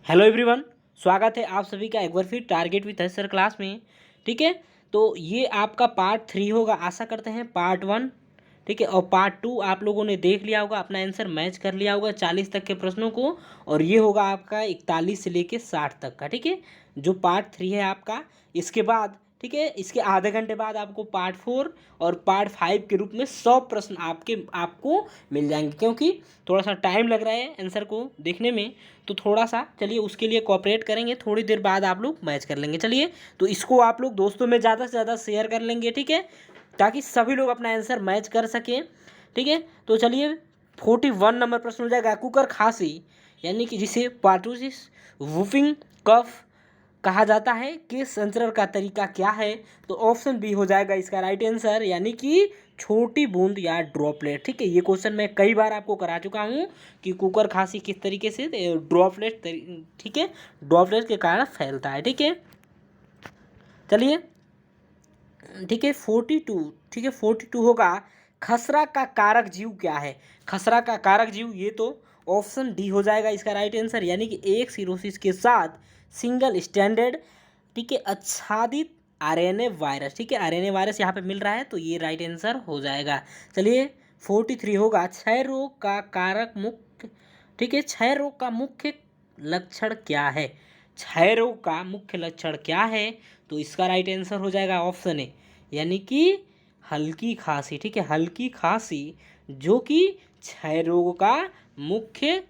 Hello everyone, स्वागत है आप सभी का एक बार फिर टारगेट विद सर क्लास में। ठीक है, तो ये आपका पार्ट 3 होगा। आशा करते हैं पार्ट 1, ठीक है, और पार्ट 2 आप लोगों ने देख लिया होगा, अपना आंसर मैच कर लिया होगा 40 तक के प्रश्नों को। और ये होगा आपका 41 से लेके 60 तक का। ठीक है, जो पार्ट 3 है आपका, इसके बाद ठीक है, इसके आधे घंटे बाद आपको पार्ट 4 और पार्ट 5 के रूप में 100 प्रश्न आपको मिल जाएंगे, क्योंकि थोड़ा सा टाइम लग रहा है आंसर को देखने में। तो थोड़ा सा चलिए उसके लिए कोऑपरेट करेंगे, थोड़ी देर बाद आप लोग मैच कर लेंगे। चलिए, तो इसको आप लोग दोस्तों में ज़्यादा से ज़्यादा शेयर कर लेंगे, ठीक है, ताकि सभी लोग अपना आंसर मैच कर सकें। ठीक है, तो चलिए 41 नंबर प्रश्न हो जाएगा। कुकर खांसी यानी कि जिसे पार्टूसिस वुफिंग कफ कहा जाता है के संचरण का तरीका क्या है? तो ऑप्शन बी हो जाएगा इसका राइट आंसर, यानी कि छोटी बूंद या ड्रॉपलेट। ठीक है, ये क्वेश्चन मैं कई बार आपको करा चुका हूँ कि कुकर खांसी किस तरीके से ड्रॉपलेट, ठीक है, ड्रॉपलेट के कारण फैलता है। ठीक है, चलिए, ठीक है 42, ठीक है 42 होगा। खसरा का कारक जीव क्या है? खसरा का कारक जीव, ये तो ऑप्शन डी हो जाएगा इसका राइट आंसर, यानी कि एक सिरोसिस के साथ सिंगल स्टैंडर्ड, ठीक है, आच्छादित आरएनए वायरस। ठीक है, आरएनए वायरस यहाँ पे मिल रहा है, तो ये राइट आंसर हो जाएगा। चलिए 43 होगा। क्षय रोग का कारक मुख्य, ठीक है, क्षय रोग का मुख्य लक्षण क्या है? क्षय रोग का मुख्य लक्षण क्या है? तो इसका राइट आंसर हो जाएगा ऑप्शन ए, यानी कि हल्की खांसी। ठीक है, हल्की खांसी जो कि क्षय रोग का मुख्य,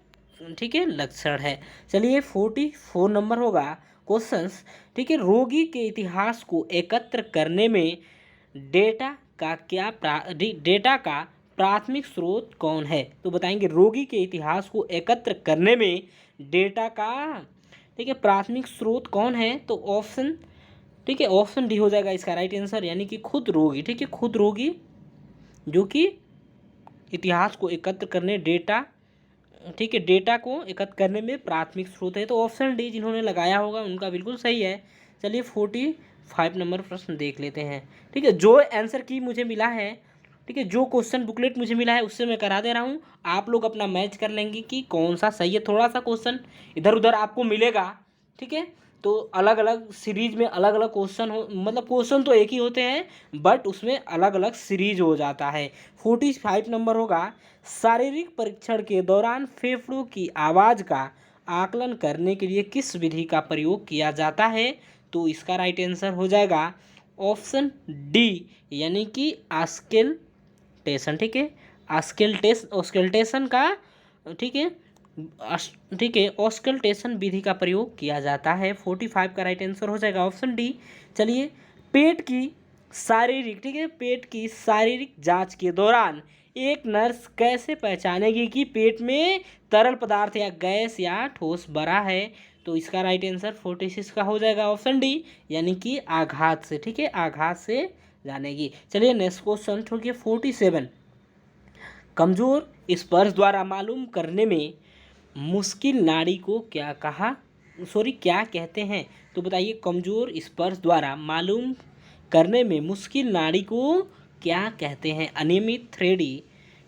ठीक है, लक्षण है। चलिए 44 नंबर होगा क्वेश्चंस। ठीक है, रोगी के इतिहास को एकत्र करने में डेटा का प्राथमिक स्रोत कौन है? तो बताएंगे रोगी के इतिहास को एकत्र करने में डेटा का, ठीक है, प्राथमिक स्रोत कौन है? तो ऑप्शन, ठीक है, ऑप्शन डी हो जाएगा इसका राइट आंसर, यानी कि खुद रोगी। ठीक है, खुद रोगी जो कि इतिहास को एकत्र करने डेटा, ठीक है, डेटा को एकत्र करने में प्राथमिक स्रोत है। तो ऑप्शन डी जिन्होंने लगाया होगा उनका बिल्कुल सही है। चलिए 45 नंबर प्रश्न देख लेते हैं। ठीक है, जो आंसर की मुझे मिला है, ठीक है, जो क्वेश्चन बुकलेट मुझे मिला है उससे मैं करा दे रहा हूँ। आप लोग अपना मैच कर लेंगे कि कौन सा सही है। थोड़ा सा क्वेश्चन इधर उधर आपको मिलेगा, ठीक है, तो अलग अलग सीरीज में अलग अलग क्वेश्चन हो, मतलब क्वेश्चन तो एक ही होते हैं बट उसमें अलग अलग सीरीज हो जाता है। 45 नंबर होगा। शारीरिक परीक्षण के दौरान फेफड़ों की आवाज़ का आकलन करने के लिए किस विधि का प्रयोग किया जाता है? तो इसका राइट आंसर हो जाएगा ऑप्शन डी, यानी कि आस्केल्टेशन। ठीक है, ऑस्कल्टेशन का, ठीक है, ठीक है, ऑस्कल्टेशन विधि का प्रयोग किया जाता है। 45 का राइट आंसर हो जाएगा ऑप्शन डी। चलिए, पेट की शारीरिक, ठीक है, पेट की शारीरिक जांच के दौरान एक नर्स कैसे पहचानेगी कि पेट में तरल पदार्थ या गैस या ठोस भरा है? तो इसका राइट आंसर 46 का हो जाएगा ऑप्शन डी, यानी कि आघात से। ठीक है, आघात से जानेगी। चलिए नेक्स्ट क्वेश्चन छोड़िए 47। कमजोर स्पर्श द्वारा मालूम करने में मुश्किल नाड़ी को क्या क्या कहते हैं? तो बताइए, कमजोर स्पर्श द्वारा मालूम करने में मुश्किल नाड़ी को क्या कहते हैं? अनियमित, थ्रेडी,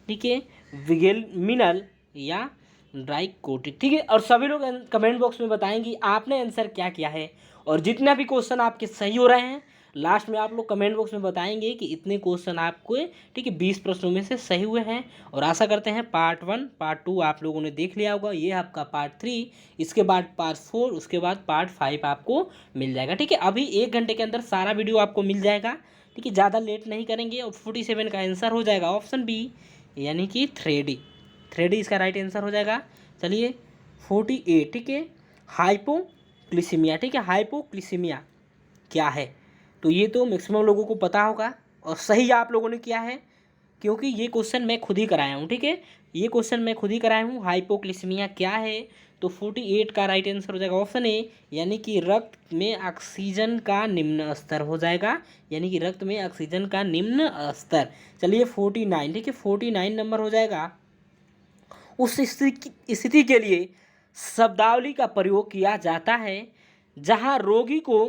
ठीक है, विगेलमिनल या ड्राइकोटिक। ठीक है, और सभी लोग कमेंट बॉक्स में बताएंगे आपने आंसर क्या किया है। और जितना भी क्वेश्चन आपके सही हो रहे हैं लास्ट में आप लोग कमेंट बॉक्स में बताएंगे कि इतने क्वेश्चन आपको, ठीक है, 20 प्रश्नों में से सही हुए हैं। और आशा करते हैं पार्ट 1 पार्ट 2 आप लोगों ने देख लिया होगा। ये आपका पार्ट 3, इसके बाद पार्ट 4, उसके बाद पार्ट 5 आपको मिल जाएगा। ठीक है, अभी 1 घंटे के अंदर सारा वीडियो आपको मिल जाएगा। ठीक है, ज़्यादा लेट नहीं करेंगे। और 47 का आंसर हो जाएगा ऑप्शन बी, यानी कि थ्रेडी। थ्रेडी इसका राइट आंसर हो जाएगा। चलिए 48, ठीक है, हाइपोक्लिसीमिया। ठीक है, हाइपोक्लिसीमिया क्या है? तो ये तो मैक्सिमम लोगों को पता होगा और सही आप लोगों ने किया है, क्योंकि ये क्वेश्चन मैं खुद ही कराया हूँ। ठीक है, ये क्वेश्चन मैं खुद ही कराया हूँ। हाइपोक्लिसीमिया क्या है? तो 48 का राइट आंसर हो जाएगा ऑप्शन ए, यानी कि रक्त में ऑक्सीजन का निम्न स्तर हो जाएगा, यानी कि रक्त में ऑक्सीजन का निम्न स्तर। चलिए 49, ठीक है, 49 नंबर हो जाएगा। उस स्थिति के लिए शब्दावली का प्रयोग किया जाता है जहाँ रोगी को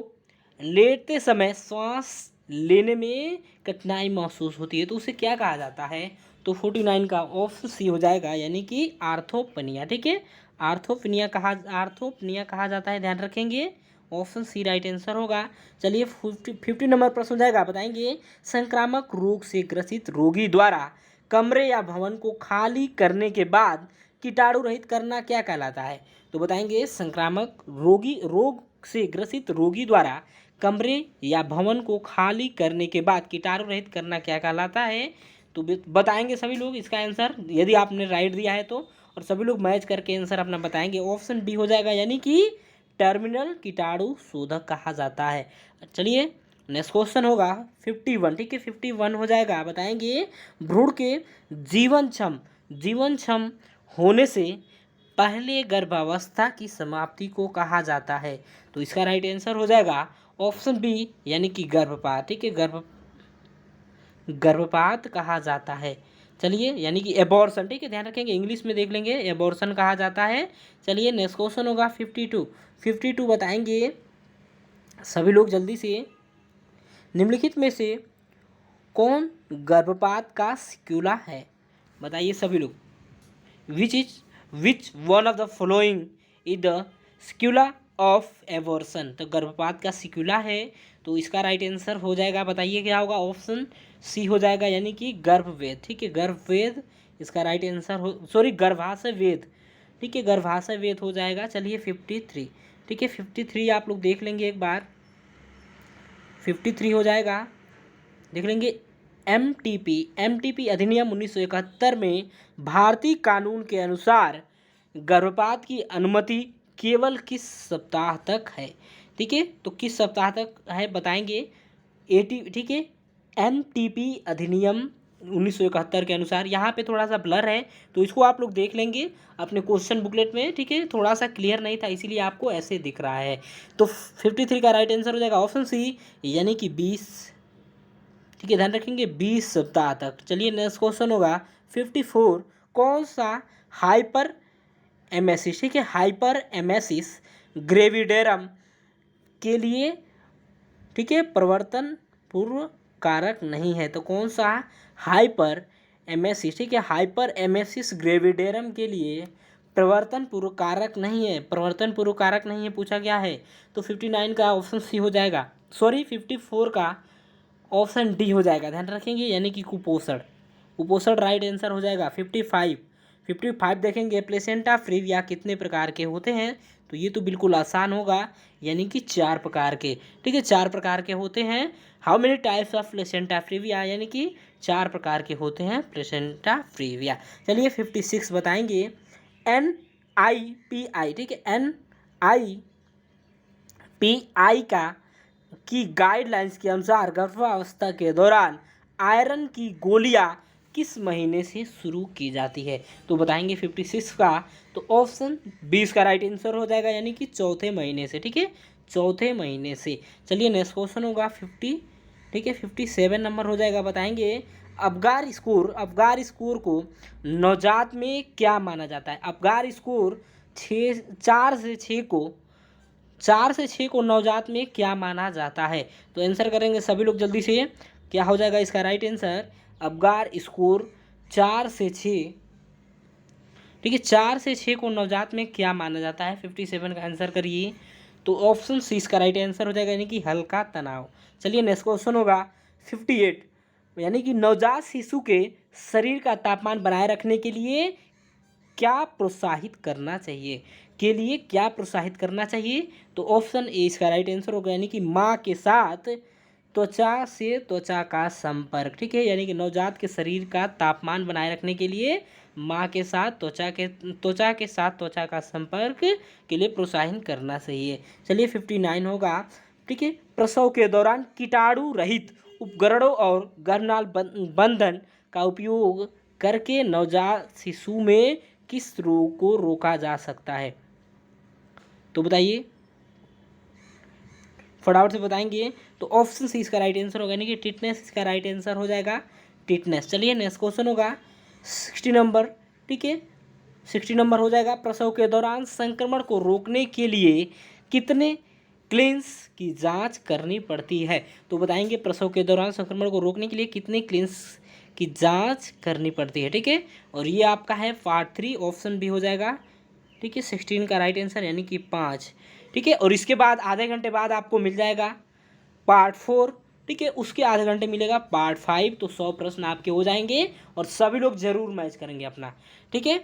लेटते समय सांस लेने में कठिनाई महसूस होती है, तो उसे क्या कहा जाता है? तो 49 का ऑप्शन सी हो जाएगा, यानी कि आर्थोपनिया। ठीक है, आर्थोपनिया कहा जाता है, ध्यान रखेंगे। ऑप्शन सी राइट आंसर होगा। चलिए 50 नंबर प्रश्न हो जाएगा, बताएंगे संक्रामक रोग से ग्रसित रोगी द्वारा कमरे या भवन को खाली करने के बाद कीटाणु रहित करना क्या कहलाता है? तो बताएंगे संक्रामक रोग से ग्रसित रोगी द्वारा कमरे या भवन को खाली करने के बाद कीटाणु रहित करना क्या कहलाता है? तो बताएंगे सभी लोग इसका आंसर, यदि आपने राइट दिया है तो, और सभी लोग मैच करके आंसर अपना बताएंगे। ऑप्शन डी हो जाएगा, यानी कि टर्मिनल कीटाणु शोधक कहा जाता है। चलिए नेक्स्ट क्वेश्चन होगा 51, ठीक है 51 हो जाएगा, बताएंगे भ्रूण के जीवन क्षम होने से पहले गर्भावस्था की समाप्ति को कहा जाता है? तो इसका राइट आंसर हो जाएगा ऑप्शन बी, यानी कि गर्भपात, ठीक है गर्भपात कहा जाता है। चलिए यानी कि एबॉर्शन, ठीक है ध्यान रखेंगे, इंग्लिश में देख लेंगे, एबॉर्शन कहा जाता है। चलिए नेक्स्ट क्वेश्चन होगा 52 बताएंगे सभी लोग जल्दी से, निम्नलिखित में से कौन गर्भपात का सिक्युला है? बताइए सभी लोग, which one of the following is the sequela of abortion? तो गर्भपात का सिक्युला है, तो इसका राइट आंसर हो जाएगा, बताइए क्या होगा? ऑप्शन सी हो जाएगा, यानी कि गर्भवेद, ठीक है गर्भवेद इसका राइट आंसर हो, सॉरी गर्भाशय वेद, ठीक है गर्भाशय वेद हो जाएगा। चलिए 53, ठीक है 53 आप लोग देख लेंगे एक बार, 53 हो जाएगा, देख लेंगे। एमटीपी अधिनियम 1971 में भारतीय कानून के अनुसार गर्भपात की अनुमति केवल किस सप्ताह तक है? ठीक है, तो किस सप्ताह तक है बताएंगे। 80, ठीक है एमटीपी अधिनियम 1971 के अनुसार, यहाँ पे थोड़ा सा ब्लर है तो इसको आप लोग देख लेंगे अपने क्वेश्चन बुकलेट में, ठीक है थोड़ा सा क्लियर नहीं था इसीलिए आपको ऐसे दिख रहा है। तो 53 का राइट आंसर हो जाएगा ऑप्शन सी, यानी कि 20, ठीक है ध्यान रखेंगे 20 सप्ताह तक। चलिए नेक्स्ट क्वेश्चन होगा 54, कौन सा हाइपर एमेसिस, ठीक है हाइपर एमेसिस ग्रेविडेरम के लिए, ठीक है प्रवर्तन पूर्व कारक नहीं है? तो कौन सा हाइपर एमेसिस, ठीक है हाइपर एमेसिस ग्रेविडेरम के लिए प्रवर्तन पूर्व कारक नहीं है? प्रवर्तन पूर्व कारक नहीं है पूछा गया है, तो 59 का ऑप्शन सी हो जाएगा, सॉरी 54 का ऑप्शन डी हो जाएगा, ध्यान रखेंगे, यानी कि कुपोषण राइट आंसर हो जाएगा। 55 देखेंगे प्लेसेंटा प्रीविया कितने प्रकार के होते हैं? तो ये तो बिल्कुल आसान होगा, यानी कि 4 प्रकार के, ठीक है 4 प्रकार के होते हैं। How many types of placenta previa, यानी कि 4 प्रकार के होते हैं प्लेसेंटा प्रीविया। चलिए 56 बताएंगे NIPI, ठीक है NIPI की गाइडलाइंस के अनुसार गर्भावस्था के दौरान आयरन की गोलियां किस महीने से शुरू की जाती है? तो बताएंगे 56 का, तो ऑप्शन 20 का राइट आंसर हो जाएगा, यानी कि चौथे महीने से, ठीक है चौथे महीने से। चलिए नेक्स्ट क्वेश्चन होगा 50, ठीक है 57 नंबर हो जाएगा, बताएंगे अबगार स्कोर को नवजात में क्या माना जाता है? अबगार स्कोर 4 से 6 को नवजात में क्या माना जाता है? तो आंसर करेंगे सभी लोग जल्दी से, क्या हो जाएगा इसका राइट आंसर? अबगार स्कोर 4 से 6, ठीक है 4 से 6 को नवजात में क्या माना जाता है? 57 का आंसर करिए, तो ऑप्शन सी इसका राइट आंसर हो जाएगा, यानी कि हल्का तनाव। चलिए नेक्स्ट क्वेश्चन होगा 58, यानी कि नवजात शिशु के शरीर का तापमान बनाए रखने के लिए क्या प्रोत्साहित करना चाहिए? तो ऑप्शन ए इसका राइट आंसर होगा, यानी कि माँ के साथ त्वचा से त्वचा का संपर्क, ठीक है यानी कि नवजात के शरीर का तापमान बनाए रखने के लिए माँ के साथ त्वचा के साथ त्वचा का संपर्क के लिए प्रोत्साहित करना चाहिए। चलिए 59 होगा, ठीक है प्रसव के दौरान कीटाणु रहित उपकरणों और गर्भनाल बंधन का उपयोग करके नवजात शिशु में किस रोग को रोका जा सकता है? तो बताइए फटाफट से बताएंगे, तो ऑप्शन सी इसका राइट आंसर होगा, यानी कि टिटनेस इसका राइट आंसर हो जाएगा, टिटनेस। चलिए नेक्स्ट क्वेश्चन होगा 60 नंबर, ठीक है 60 नंबर हो जाएगा, प्रसव के दौरान संक्रमण को रोकने के लिए कितने क्लींस की जांच करनी पड़ती है? तो बताएंगे प्रसव के दौरान संक्रमण को रोकने के लिए कितने क्लींस की जांच करनी पड़ती है, ठीक है और ये आपका है पार्ट 3, ऑप्शन बी हो जाएगा, ठीक है, 16 का राइट आंसर यानी कि 5। ठीक है, और इसके बाद आधे घंटे बाद आपको मिल जाएगा पार्ट 4। ठीक है, उसके आधे घंटे मिलेगा पार्ट 5। तो 100 प्रश्न आपके हो जाएंगे और सभी लोग जरूर मैच करेंगे अपना। ठीक है।